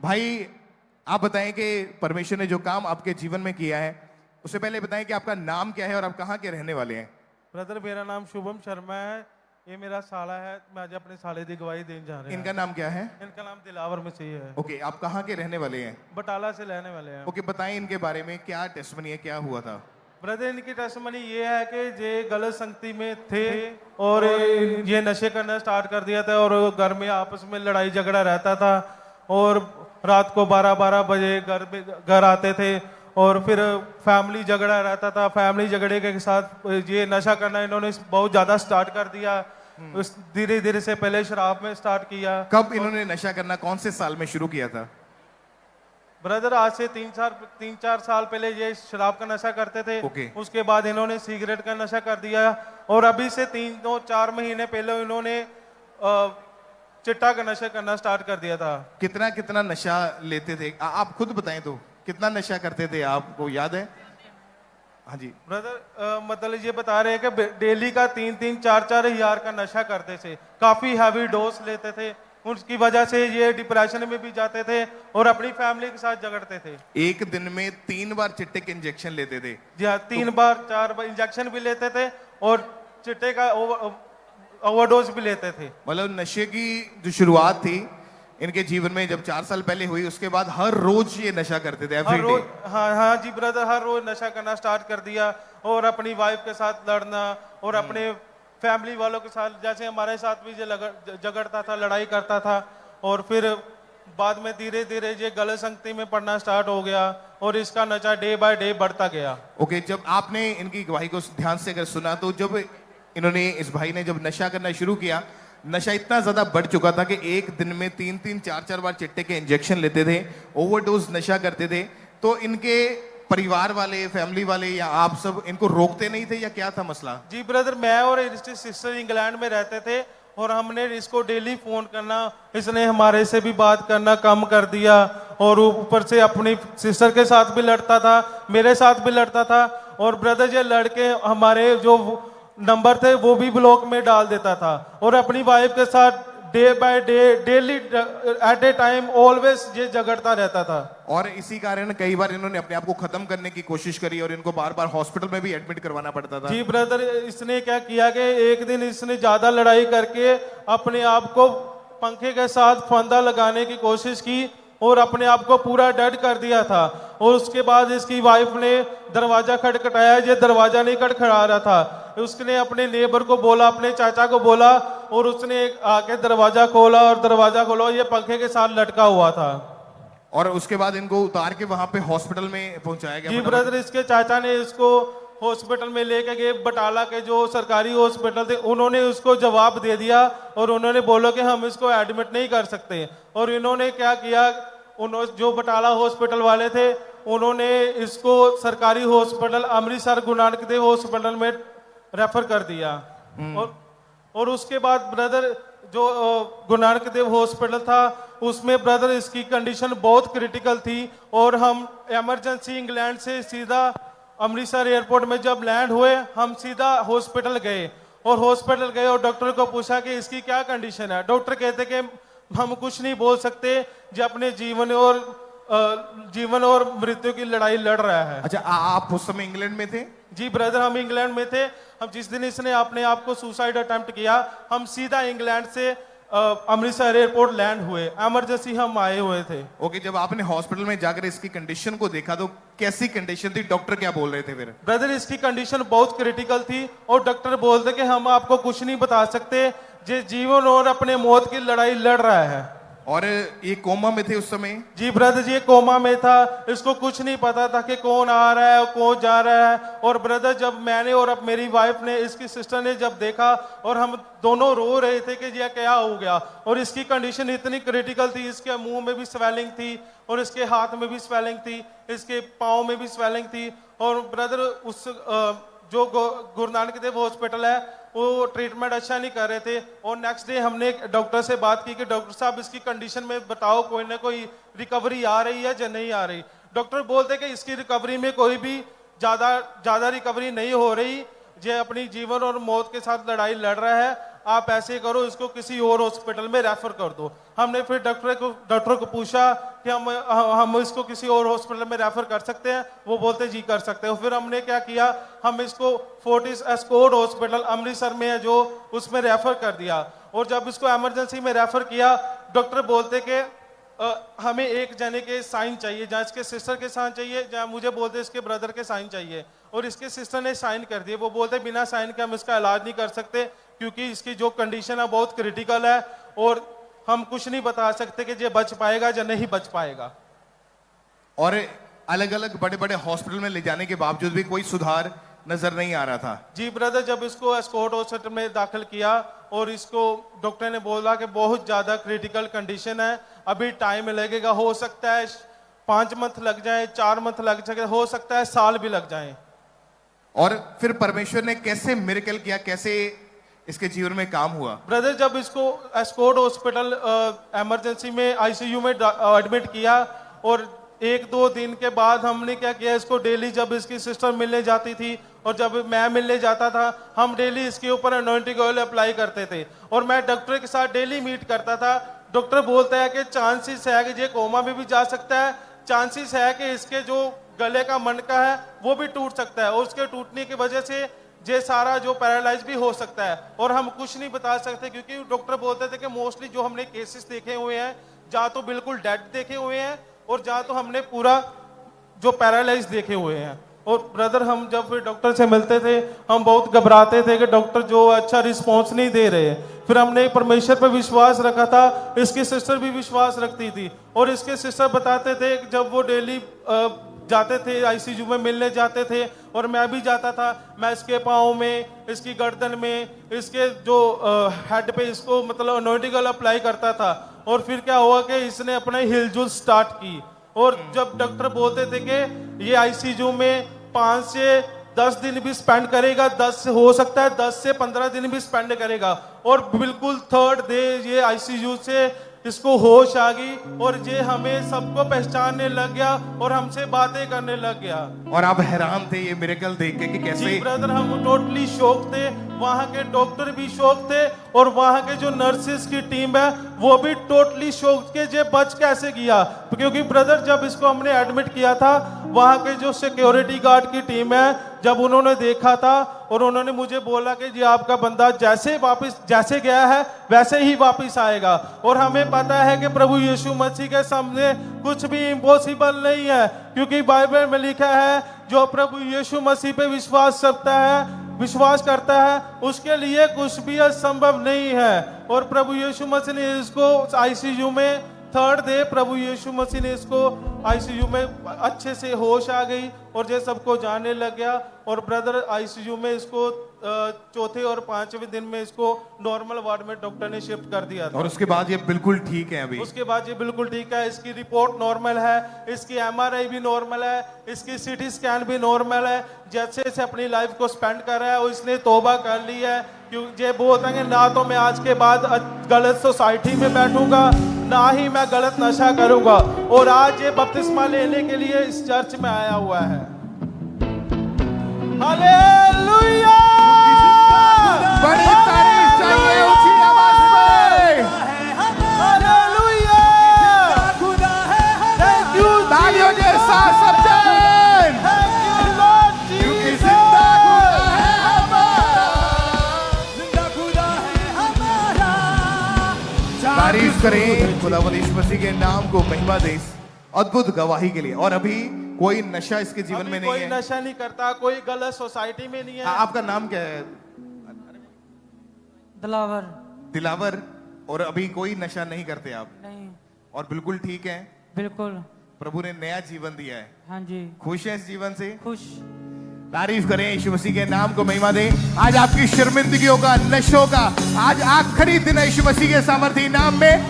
भाई आप बताएं कि परमेश्वर ने जो काम आपके जीवन में किया है, उससे पहले बताएं कि आपका नाम क्या है और आप कहाँ के रहने वाले हैं। ब्रदर मेरा नाम शुभम शर्मा है। ये मेरा साला है। मैं आज अपने साले की गवाही देने जा रहे हैं। इनका नाम क्या है? इनका नाम दिलावर मसीह है। ओके, आप कहाँ के रहने वाले हैं? बटाला से रहने वाले हैं। ओके, बताएं इनके बारे में, क्या टेस्टमनी है, क्या हुआ था? ब्रदर इनकी टेस्टमनी ये है कि ये गलत संगति में थे और ये नशे करना स्टार्ट कर दिया था और घर में आपस में लड़ाई झगड़ा रहता था और रात को 12-12 बजे घर आते थे और फिर फैमिली झगड़ा रहता था। फैमिली झगड़े के साथ ये नशा करना इन्होंने बहुत ज्यादा स्टार्ट कर दिया। धीरे धीरे से पहले शराब में स्टार्ट किया। कब इन्होंने नशा करना कौन से साल में शुरू किया था? ब्रदर आज से 3-4 साल पहले ये शराब का नशा करते थे। Okay. उसके बाद इन्होंने सिगरेट का नशा कर दिया और अभी से 3-4 महीने पहले इन्होंने चिट्टा का नशा करना स्टार्ट कर दिया था। कितना कितना नशा लेते थे? आप खुद बताएं तो, कितना नशा करते थे, आपको याद है? हाँ जी ब्रदर मतलब ये बता रहे हैं कि डेली का 3-4 हजार का नशा करते थे। काफी हैवी डोज लेते थे। उसकी वजह से ये डिप्रेशन में भी जाते थे और अपनी फैमिली के साथ झगड़ते थे। एक दिन में 3 बार चिट्टे के इंजेक्शन लेते थे? जी हाँ, 3-4 बार इंजेक्शन भी लेते थे और चिट्टे का ओवरडोज भी लेते थे। मतलब नशे की जो शुरुआत थी इनके जीवन में जब 4 साल पहले हुई, उसके बाद हर रोज ये नशा करते थे, हर रोज। एवरीडे। हाँ जी ब्रदर, हर रोज नशा करना स्टार्ट कर दिया और अपनी वाइफ के साथ लड़ना और अपने फैमिली वालों के साथ, जैसे हमारे साथ भी ये झगड़ता था, लड़ाई करता था और फिर बाद में धीरे धीरे ये गलत संगति में पड़ना स्टार्ट हो गया और इसका नशा डे बाय डे बढ़ता गया। ओके, जब आपने इनकी गवाही को ध्यान से अगर सुना तो जब इन्होंने, इस भाई ने जब नशा करना शुरू किया, नशा इतना ज्यादा बढ़ चुका था कि एक दिन में 3-4 बार चिट्टे के इंजेक्शन लेते थे, ओवरडोज नशा करते थे। तो इनके परिवार वाले, फैमिली वाले या आप सब इनको रोकते नहीं थे या क्या था मसला? जी ब्रदर, मैं और इसकी सिस्टर इंग्लैंड में रहते थे और हमने इसको डेली फोन करना, इसने हमारे से भी बात करना कम कर दिया और ऊपर से अपनी सिस्टर के साथ भी लड़ता था, मेरे साथ भी लड़ता था और ब्रदर ये लड़के हमारे जो नंबर थे वो भी ब्लॉक में डाल देता था और अपनी वाइफ के साथ day by day, daily at a time, always ये झगड़ता रहता था। और इसी कारण कई बार इन्होंने अपने आप को खत्म करने की कोशिश करी और इनको बार बार हॉस्पिटल में भी एडमिट करवाना पड़ता था। जी ब्रदर, इसने क्या किया कि एक दिन इसने ज्यादा लड़ाई करके अपने आप को पंखे के साथ फंदा लगाने की कोशिश की और अपने आप को पूरा डेड कर दिया था और उसके बाद इसकी वाइफ ने दरवाजा खटखटाया। ये दरवाजा नहीं खटखटा रहा था। उसने अपने नेबर को बोला, अपने चाचा को बोला और उसने आके दरवाजा खोला और दरवाजा खोला, ये पंखे के साथ लटका हुआ था। और उसके बाद इनको उतार के वहां पे हॉस्पिटल में पहुंचाया गया? जी ब्रदर, इसके चाचा ने इसको हॉस्पिटल में लेके गए। बटाला के जो सरकारी हॉस्पिटल थे उन्होंने उसको जवाब दे दिया और उन्होंने बोला कि हम इसको एडमिट नहीं कर सकते। और इन्होंने क्या किया, उन्होंने जो बटाला हॉस्पिटल वाले थे उन्होंने इसको सरकारी हॉस्पिटल अमृतसर गुरु नानक देव हॉस्पिटल में रेफर कर दिया। और उसके बाद ब्रदर जो गुरु नानक देव हॉस्पिटल था उसमें ब्रदर इसकी कंडीशन बहुत क्रिटिकल थी और हम इमरजेंसी इंग्लैंड से सीधा अमृतसर एयरपोर्ट में जब लैंड हुए हम सीधा हॉस्पिटल गए और डॉक्टर को पूछा कि इसकी क्या कंडीशन है। डॉक्टर कहते कि हम कुछ नहीं बोल सकते, जो अपने जीवन और मृत्यु की लड़ाई लड़ रहा है। अच्छा, आप उस समय इंग्लैंड में थे? जी ब्रदर, हम इंग्लैंड में थे। हम जिस दिन इसने अपने आप को सुसाइड अटेम्प्ट किया, हम सीधा इंग्लैंड से अमृतसर एयरपोर्ट लैंड हुए, इमरजेंसी हम आए हुए थे। ओके, जब आपने हॉस्पिटल में जाकर इसकी कंडीशन को देखा तो कैसी कंडीशन थी? डॉक्टर क्या बोल रहे थे फिर? ब्रदर इसकी कंडीशन बहुत क्रिटिकल थी और डॉक्टर बोलते कि हम आपको कुछ नहीं बता सकते, ये जीवन और अपने मौत की लड़ाई लड़ रहा है। और ये कोमा में थे उस समय? जी ब्रदर, ये कोमा में था। इसको कुछ नहीं पता था कि कौन आ रहा है कौन जा रहा है। और ब्रदर जब मैंने और अब मेरी वाइफ ने, इसकी सिस्टर ने जब देखा और हम दोनों रो रहे थे कि ये क्या हो गया। और इसकी कंडीशन इतनी क्रिटिकल थी, इसके मुंह में भी स्वेलिंग थी और इसके हाथ में भी स्वेलिंग थी, इसके पाँव में भी स्वेलिंग थी। और ब्रदर उस जो गुरु नानक देव हॉस्पिटल है वो ट्रीटमेंट अच्छा नहीं कर रहे थे। और नेक्स्ट डे हमने डॉक्टर से बात की कि डॉक्टर साहब इसकी कंडीशन में बताओ कोई ना कोई रिकवरी आ रही है या नहीं आ रही। डॉक्टर बोलते कि इसकी रिकवरी में कोई भी ज़्यादा रिकवरी नहीं हो रही, ये अपनी जीवन और मौत के साथ लड़ाई लड़ रहा है, आप ऐसे करो इसको किसी और हॉस्पिटल में रेफर कर दो। हमने फिर डॉक्टर को पूछा कि हम इसको किसी और हॉस्पिटल में रेफर कर सकते हैं। वो बोलते जी कर सकते हो। फिर हमने क्या किया, हम इसको फोर्टिस एस्कॉर्ट हॉस्पिटल अमृतसर में है जो, उसमें रेफर कर दिया। और जब इसको इमरजेंसी में रेफर किया, डॉक्टर बोलते कि हमें एक जने के साइन चाहिए, जहाँ इसके सिस्टर के साइन चाहिए, जहाँ मुझे बोलते इसके ब्रदर के साइन चाहिए। और इसके सिस्टर ने साइन कर दिए। वो बोलते बिना साइन के हम इसका इलाज नहीं कर सकते, क्योंकि इसकी जो कंडीशन है बहुत क्रिटिकल है और हम कुछ नहीं बता सकते कि ये बच पाएगा या नहीं बच पाएगा। और अलग अलग बड़े बड़े हॉस्पिटल में ले जाने के बावजूद भी कोई सुधार नजर नहीं आ रहा था। जी ब्रदर, जब इसको एस्कॉर्ट हॉस्पिटल में दाखिल किया और इसको डॉक्टर ने बोला कि बहुत ज्यादा क्रिटिकल कंडीशन है, अभी टाइम लगेगा, हो सकता है 5 मंथ लग जाए, 4 मंथ लग जाए, हो सकता है साल भी लग जाए। और फिर परमेश्वर ने कैसे मिरेकल किया, कैसे इसके जीवन में काम हुआ? ब्रदर, जब इसको एस्कॉर्ट हॉस्पिटल इमरजेंसी में आईसीयू में एडमिट किया और 1-2 दिन के बाद हमने क्या किया, इसको डेली जब इसकी सिस्टर मिलने जाती थी और जब मैं मिलने जाता था, हम डेली इसके ऊपर अनॉइंटिंग ऑयल अप्लाई करते थे और मैं डॉक्टर के साथ डेली मीट करता था। डॉक्टर बोलता है कि चांसेस है कि ये कोमा में भी जा सकता है, चांसेस है कि इसके जो गले का मनका है वो भी टूट सकता है और उसके टूटने की वजह से ये सारा जो पैरालाइज भी हो सकता है। और हम कुछ नहीं बता सकते, क्योंकि डॉक्टर बोलते थे कि मोस्टली जो हमने केसेस देखे हुए हैं, जहाँ तो बिल्कुल डेड देखे हुए हैं और जहाँ तो हमने पूरा जो पैरालाइज देखे हुए हैं। और ब्रदर, हम जब फिर डॉक्टर से मिलते थे, हम बहुत घबराते थे कि डॉक्टर जो अच्छा रिस्पॉन्स नहीं दे रहे। फिर हमने परमेश्वर पर विश्वास रखा था, इसकी सिस्टर भी विश्वास रखती थी और इसके सिस्टर बताते थे कि जब वो डेली जाते थे आईसीयू में मिलने जाते थे और मैं भी जाता था, मैं इसके पाँव में, इसकी गर्दन में, इसके जो हेड पे इसको मतलब अनॉइंटिंग ऑयल अप्लाई करता था। और फिर क्या हुआ कि इसने अपने हिलजुल स्टार्ट की और जब डॉक्टर बोलते थे कि ये आईसीयू में 5 से 10 दिन भी स्पेंड करेगा, 10 से हो सकता है 10 से 15 दिन भी स्पेंड करेगा, और बिल्कुल 3rd डे ये आईसीयू से इसको होश आ गई और ये हमें सबको पहचानने लग गया और हमसे बातें करने लग गया। और आप हैरान थे ये मिरेकल देख के कि कैसे? जी ब्रदर, हम टोटली शॉक थे, वहाँ के डॉक्टर भी शॉक थे और वहाँ के जो नर्सेस की टीम है वो भी टोटली शॉक के ये बच कैसे गया। क्योंकि ब्रदर, जब इसको हमने एडमिट किया था, वहाँ के जो सिक्योरिटी गार्ड की टीम है, जब उन्होंने देखा था और उन्होंने मुझे बोला कि जी आपका बंदा जैसे गया है वैसे ही वापस आएगा। और हमें पता है कि प्रभु यीशु मसीह के सामने कुछ भी इम्पॉसिबल नहीं है, क्योंकि बाइबल में लिखा है जो प्रभु यीशु मसीह पे विश्वास करता है उसके लिए कुछ भी असंभव नहीं है। और प्रभु यीशु मसीह ने इसको आईसीयू में 3rd डे प्रभु यीशु मसीह ने इसको आईसीयू में अच्छे से होश आ गई और ये सबको जानने लग गया। और ब्रदर, आईसीयू में इसको 4थे और 5वें दिन में इसको नॉर्मल वार्ड में डॉक्टर ने शिफ्ट कर दिया था। और उसके बाद ये बिल्कुल ठीक है? अभी उसके बाद ये बिल्कुल ठीक है, इसकी रिपोर्ट नॉर्मल है, इसकी एमआरआई भी नॉर्मल है, इसकी सीटी स्कैन भी नॉर्मल है। जैसे से अपनी लाइफ को स्पेंड कर रहा है और इसने तौबा कर ली है, क्योंकि ये बोलता है ना तो मैं आज के बाद गलत सोसाइटी में बैठूंगा, ना ही मैं गलत नशा करूंगा। और आज ये बपतिस्मा लेने के लिए इस चर्च में आया हुआ है। हालेलुया! बड़ी तारीफ चाहिए ऊंची आवाज में। हालेलुया! थैंक यू तालियों के साथ सब जन, क्योंकि जिंदा खुदा है हमारा। तारीफ करें खुदावंद यीशु मसीह के नाम को, महिमा दें इस अद्भुत गवाही के लिए। और अभी कोई नशा इसके जीवन में नहीं कोई है? नशा नहीं करता, कोई गलत सोसाइटी में नहीं है। आपका नाम क्या है? दिलावर। दिलावर। और अभी कोई नशा नहीं करते आप? नहीं। और बिल्कुल ठीक है? बिल्कुल। प्रभु ने नया जीवन दिया है। हाँ जी। खुश है इस जीवन से? खुश। तारीफ करें यीशु मसीह के नाम को, महिमा दें। आज आपकी शर्मिंदगियों का, नशों का आज आखिरी दिन है यीशु मसीह के सामर्थी नाम में।